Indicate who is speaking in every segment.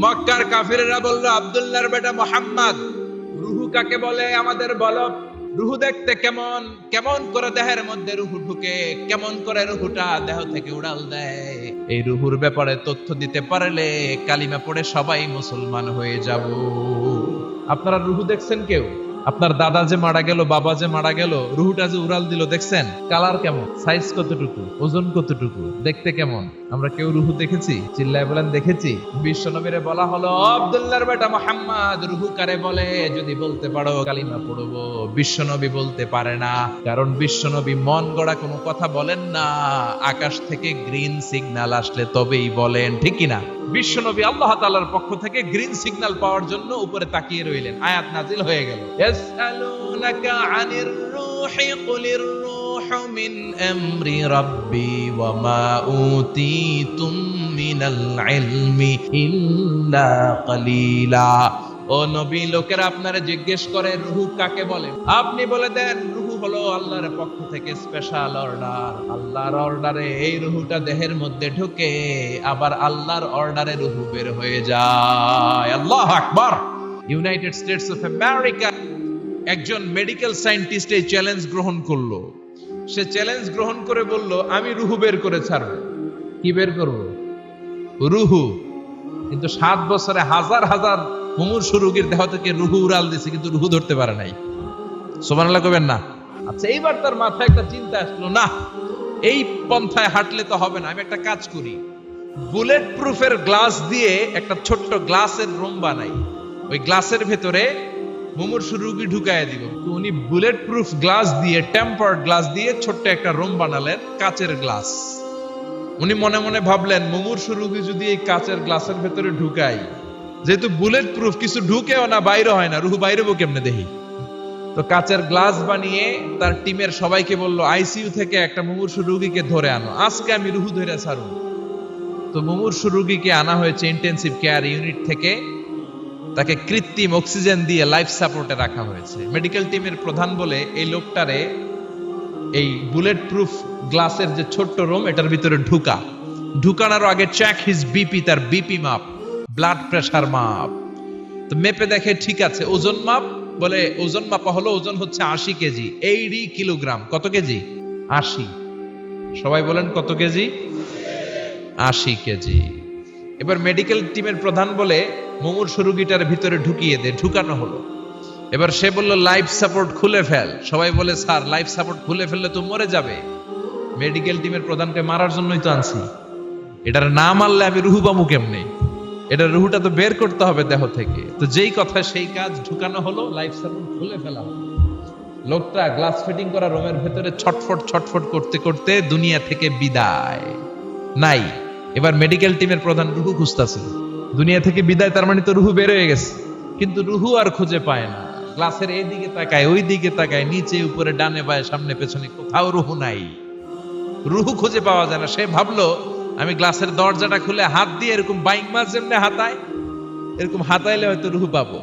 Speaker 1: মক্কার কাফিরেরা বলল, আব্দুল্লাহর বেটা মুহাম্মদ, রুহু কাকে বলে আমাদের বলো। রুহু দেখতে কেমন, কেমন করে দেহের মধ্যে রুহু ঢুকে, কেমন করে রুহুটা দেহ থেকে উড়াল দেয়। এই রুহুর ব্যাপারে তথ্য দিতে পারলে কালিমা পড়ে সবাই মুসলমান হয়ে যাব। আপনারা রুহু দেখছেন কেউ? আপনার দাদা যে মারা গেল, বাবা যে মারা গেল, রুহুটা যে উড়াল দিল, দেখছেন? কালার কেমন, সাইজ কতটুকু, ওজন কতটুকু, দেখতে কেমন? আমরা কেউ রুহু দেখেছি? চিল্লায় বলেন দেখেছি। বিশ্বনবীরে বলা হলো, আব্দুল্লাহর বেটা মুহাম্মদ, রুহু কারে বলে যদি বলতে পারো কালিমা পড়বো। বিশ্বনবী বলতে পারে না, কারণ বিশ্বনবী মন গড়া কোনো কথা বলেন না। আকাশ থেকে গ্রিন সিগন্যাল আসলে তবেই বলেন, ঠিক কিনা? বিশ্বনবী আল্লাহ তাআলার পক্ষ থেকে গ্রিন সিগন্যাল পাওয়ার জন্য উপরে তাকিয়ে রইলেন, আয়াত নাজিল হয়ে গেল। ইয়াসআলুনাকা আনির রূহি কুলির রূহু মিন আমরি রাব্বি ওয়া মা উতীতুম মিনাল ইলমি ইল্লা কালিলা। ও নবী, লোকেরা আপনারা জিজ্ঞেস করে রুহু কাকে বলে, আপনি বলে দেন রুহু হলো আল্লাহর পক্ষ থেকে স্পেশাল অর্ডার। আল্লাহর অর্ডারে এই রুহুটা দেহের মধ্যে ঢুকে, আবার আল্লাহর অর্ডারে রুহু বের হয়ে যায়। আল্লাহু আকবার। ইউনাইটেড স্টেটস অফ আমেরিকা একজন মেডিকেল সায়েন্টিস্ট এই চ্যালেঞ্জ গ্রহণ করলো। সে চ্যালেঞ্জ গ্রহণ করে বলল, আমি রুহু বের করে ছাড়বো। কি বের করবো? রুহু। কিন্তু 7 বছরে হাজার হাজার মুমূর্ষু রোগীর দেহ থেকে রুহু উড়াল দিছে, কিন্তু রুহু ধরতে পারে নাই। সুবহানাল্লাহ কইবেন না? আচ্ছা, এইবার তার মাথায় একটা চিন্তা আসলো, না, এই পন্থায় হাঁটলে তো হবে না, আমি একটা কাজ করি, বুলেট প্রুফের গ্লাস দিয়ে একটা ছোট্ট গ্লাসের রুম বানাই, ওই গ্লাসের ভেতরে মুমূর্ষু রোগী ঢুকায় দিব। তো উনি বুলেট প্রুফ গ্লাস দিয়ে, টেম্পার্ড গ্লাস দিয়ে ছোট্ট একটা রুম বানালেন, কাচের গ্লাস। উনি মনে মনে ভাবলেন, মুমূর্ষু রোগী যদি এই কাচের গ্লাসের ভেতরে ঢুকাই, যেহেতু বুলেট প্রুফ, কিছু ঢুকেও না, বাইরে হয় না, রুহু বাইরে বো কেমনে দেখি। তো কাচের গ্লাস বানিয়ে তার টিমের সবাইকে বললো, আইসিইউ থেকে একটা মুমূর্ষু রোগীকে ধরে আনো, আজকে আমি রুহু ধরে ছাড়ব। তো মুমূর্ষু রোগীকে আনা হয়েছে ইন্টেনসিভ কেয়ার ইউনিট থেকে, তাকে কৃত্রিম অক্সিজেন দিয়ে লাইফ সাপোর্টে রাখা হয়েছে। মেডিকেল টিমের প্রধান বলে, এই লোকটারে এই বুলেট প্রুফ গ্লাসের যে ছোট্ট রুম, এটার ভিতরে ঢুকানোর আগে চেক হিজ বিপি, তার বিপি মাপ, ব্লাড প্রেশার মাপ। তো মেপে দেখে ঠিক আছে। ওজন মাপ, বলে ওজন মাপা হলো, ওজন হচ্ছে 80 কেজি, 80 কিলোগ্রাম। কত কেজি? 80। সবাই বলেন কত কেজি? 80 কেজি। এবার মেডিকেল টিমের প্রধান বলে, মুমূর্ষু রোগীটার ভিতরে ঢুকিয়ে দে। ঢুকানো হলো। এবার সে বলল, লাইফ সাপোর্ট খুলে ফেল। সবাই বলে, স্যার, লাইফ সাপোর্ট খুলে ফেললে তো মরে যাবে। মেডিকেল টিমের প্রধানকে মারার জন্যই তো আনছি, এটার না মারলে আমি রুহু পামু কেমনে? এটা রুহুটা তো বের করতে হবে দেহ থেকে। তো যেই কথা সেই কাজ, ঢুকানো হলো, লাইফ সাপোর্ট খুলে ফেলা হলো। লোকটা গ্লাস ফিটিং করা রুমের ভেতরে ছটফট করতে করতে দুনিয়া থেকে বিদায় নাই। এবার মেডিকেল টিমের প্রধান রুহু খুঁজতেছে। দুনিয়া থেকে বিদায়, তার মানে তো রুহু বের হয়ে গেছে, কিন্তু রুহু আর খুঁজে পায় না। গ্লাসের এই দিকে তাকায়, ওই দিকে তাকায়, নিচে উপরে, ডানে বায়ে, সামনে পেছনে, কোথাও রুহু নাই। রুহু খুঁজে পাওয়া যায় না। সে ভাবলো, আমি গ্লাসের দরজাটা খুলে হাত দিয়ে এরকম বাইং মাছ যেমনি হাতায়, এরকম হাতাইলে হয়তো রুহু পাবো।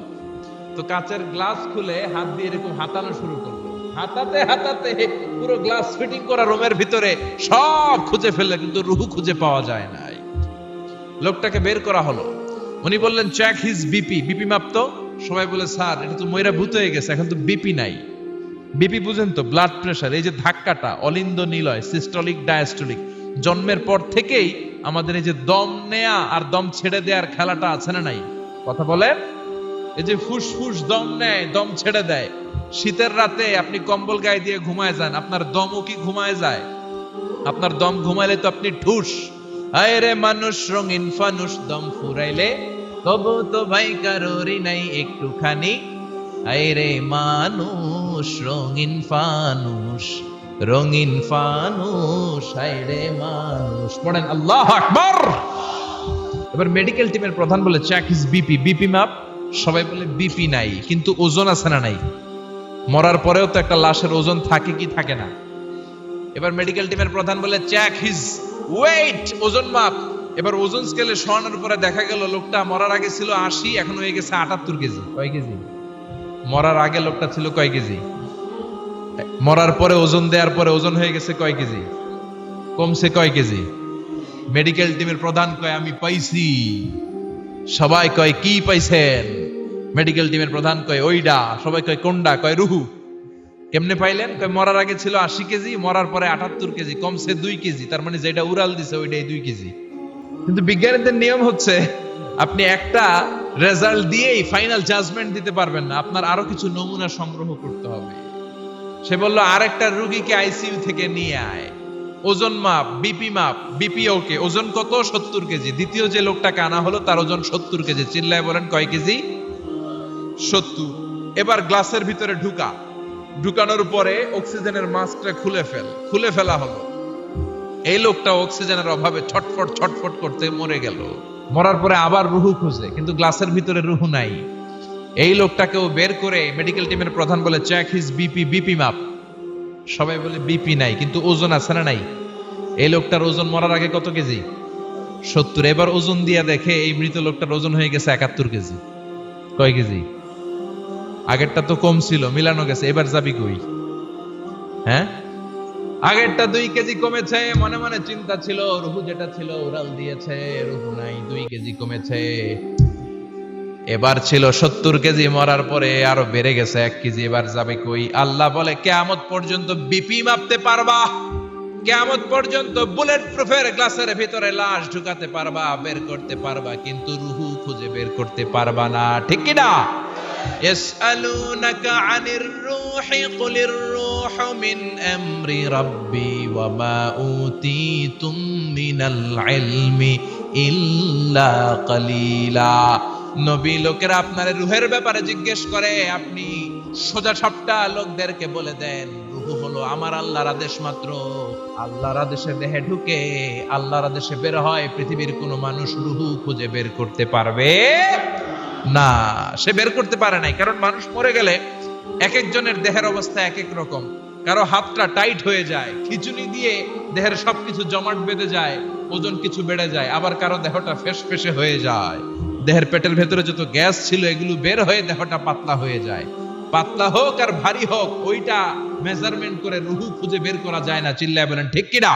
Speaker 1: তো কাচের গ্লাস খুলে হাত দিয়ে এরকম হাতানো শুরু করলো। হাতাতে হাতাতে পুরো গ্লাস ফিটিং করা রুমের ভিতরে সব খুঁজে ফেললে, কিন্তু রুহু খুঁজে পাওয়া যায় নাই। লোকটাকে বের করা হলো। উনি বললেন, চেক হিজ বিপি। বিপি মাপতো। সবাই বলে, স্যার, এটা তো ময়রা ভূত হয়ে গেছে, এখন তো বিপি নাই। বিপি বুঝেন তো? Blood pressure. এই যে ধাক্কাটা, অলিন্দ নিলয়, সিস্টলিক ডায়াস্টলিক, জন্মের পর থেকেই আমাদের এই যে দম নেয়া আর দম ছেড়ে দেওয়ার খেলাটা আছে না নাই? কথা বলেন। এই যে ফুসফুস দম নেয়, দম ছেড়ে দেয়। শীতের রাতে আপনি কম্বল গায়ে দিয়ে ঘুমায় যান, আপনার দমও কি ঘুমায় যায়? আপনার দম ঘুমাইলে তো আপনি ঠুস। আয় রে মানুষ রঙিন ফানুস, দম ফুরাইলে তবু তো ভাই কারোরই নাই একটুখানি। আয় রে মানুষ রঙিন ফানুস, রঙিন ফানুস, আয় রে মানুষ। পড়েন আল্লাহু আকবার। এবার মেডিকেল টিমের প্রধান বলে, চেক হিজ বিপি। বিপি মাপ। সবাই বলে, বিপি নাই, কিন্তু ওজন আছে না নাই? মরার পরেও তো একটা লাশের ওজন থাকে কি থাকে না? এবার মেডিকেল টিমের প্রধান বলে, চেক হিজ ওয়েট। ওজন মাপ। এবার ওজন স্কেলে শোয়ানোর পরে দেখা গেল, লোকটা মরার আগে ছিল 80, এখন হয়ে গেছে 78 কেজি। কয় কেজি? মরার আগে লোকটা ছিল কয় কেজি? মরার পরে ওজন দেওয়ার পরে ওজন হয়ে গেছে কয় কেজি? কমছে কয় কেজি? মেডিকেল টিমের প্রধান কয়, আমি পাইছি। সবাই কয় কি পাইছেন? মেডিকেল টিমের প্রধান কয় ওইডা, সবাই কয় কোনডা? কয় রুহু। কেমনে পাইলেন? কয় মরার আগে ছিল 80 কেজি, মরার পরে 78 কেজি, কমছে 2 কেজি, তার মানে যেটা উড়াল দিছে ওইটাই 2 কেজি। কিন্তু বিজ্ঞানীদের নিয়ম হচ্ছে আপনি একটা রেজাল্ট দিয়েই ফাইনাল জাজমেন্ট দিতে পারবেন না, আপনার আরো কিছু নমুনা সংগ্রহ করতে হবে। সে বলল আরেকটা রোগীকে আইসিইউ থেকে নিয়ে আয়, ওজন মাপ, বিপি মাপ, বিপিও কে ওজন কত? 70 কেজি। দ্বিতীয় যে লোকটাকে আনা হলো তার ওজন 70 কেজি। চিল্লায় বলেন কয় কেজি? 70। এবার গ্লাসের ভিতরে ঢুকানোর পরে অক্সিজেনের মাস্কটা খুলে ফেলা হলো। এই লোকটা অক্সিজেনের অভাবে ছটফট করতে মরে গেল। মরার পরে আবার রুহু খুঁজে, কিন্তু গ্লাসের ভিতরে রুহু নাই। এই লোকটাকেও বের করে মেডিকেল টিমের প্রধান বলে চেক হিজ বিপি মাপ। সবাই বলে বিপি নাই, কিন্তু ওজন আছে না নাই? এই লোকটার ওজন মরার আগে কত কেজি? 70। এবার ওজন দিয়া দেখে এই মৃত লোকটার ওজন হয়ে গেছে 71 কেজি। কয় কেজি? আগেরটা তো কম ছিল, মিলানো গেছে, এবার যাবি কই? হ্যাঁ, আগেরটা 2 কেজি কমেছে। মনে মনে চিন্তা ছিল, রুহু যেটা ছিল উড়াল দিয়েছে, রুহু নাই, 2 কেজি কমেছে। এবার ছিল 70 কেজি, মরার পরে আরো বেড়ে গেছে 1 কেজি। এবার যাবে কই? আল্লাহ বলে কিয়ামত পর্যন্ত বিপি মাপতে পারবা, কিয়ামত পর্যন্ত বুলেট প্রুফের গ্লাসের ভিতরে লাশ ঢুকাতে পারবা, বের করতে পারবা, কিন্তু রুহু খুঁজে বের করতে পারবা না। ঠিক কি না? ইয়াসআলুনাকা আনির রূহি কুলির রূহু মিন আমরি রাব্বি ওয়া মা উতীতুম মিনাল ইলমি ইল্লা কালিলা। নবী লোকেরা আপনার রুহের ব্যাপারে জিজ্ঞেস করে, আপনি সোজা সাপটা লোকদেরকে বলে দেন রুহু হলো আমার আল্লাহর আদেশ মাত্র। আল্লাহর আদেশে দেহে ঢুকে, আল্লাহর আদেশে বের হয়। পৃথিবীর কোন মানুষ রুহু খুঁজে বের করতে পারবে না। সে বের করতে পারে নাই, কারণ মানুষ মরে গেলে এক একজনের দেহের অবস্থা এক এক রকম। কারো হাতটা টাইট হয়ে যায়, খিচুনি দিয়ে দেহের সবকিছু জমাট বেঁধে যায়, ওজন কিছু বেড়ে যায়। আবার কারো দেহটা ফেসফেসে হয়ে যায়, দেহের পেটের ভেতরে যত গ্যাস ছিল এগুলো বের হয়ে দেহটা পাতলা হয়ে যায়। পাতলা হোক আর ভারী হোক, ওইটা মেজারমেন্ট করে রুহু খুঁজে বের করা যায় না। চিল্লায় বলেন ঠিক কিনা?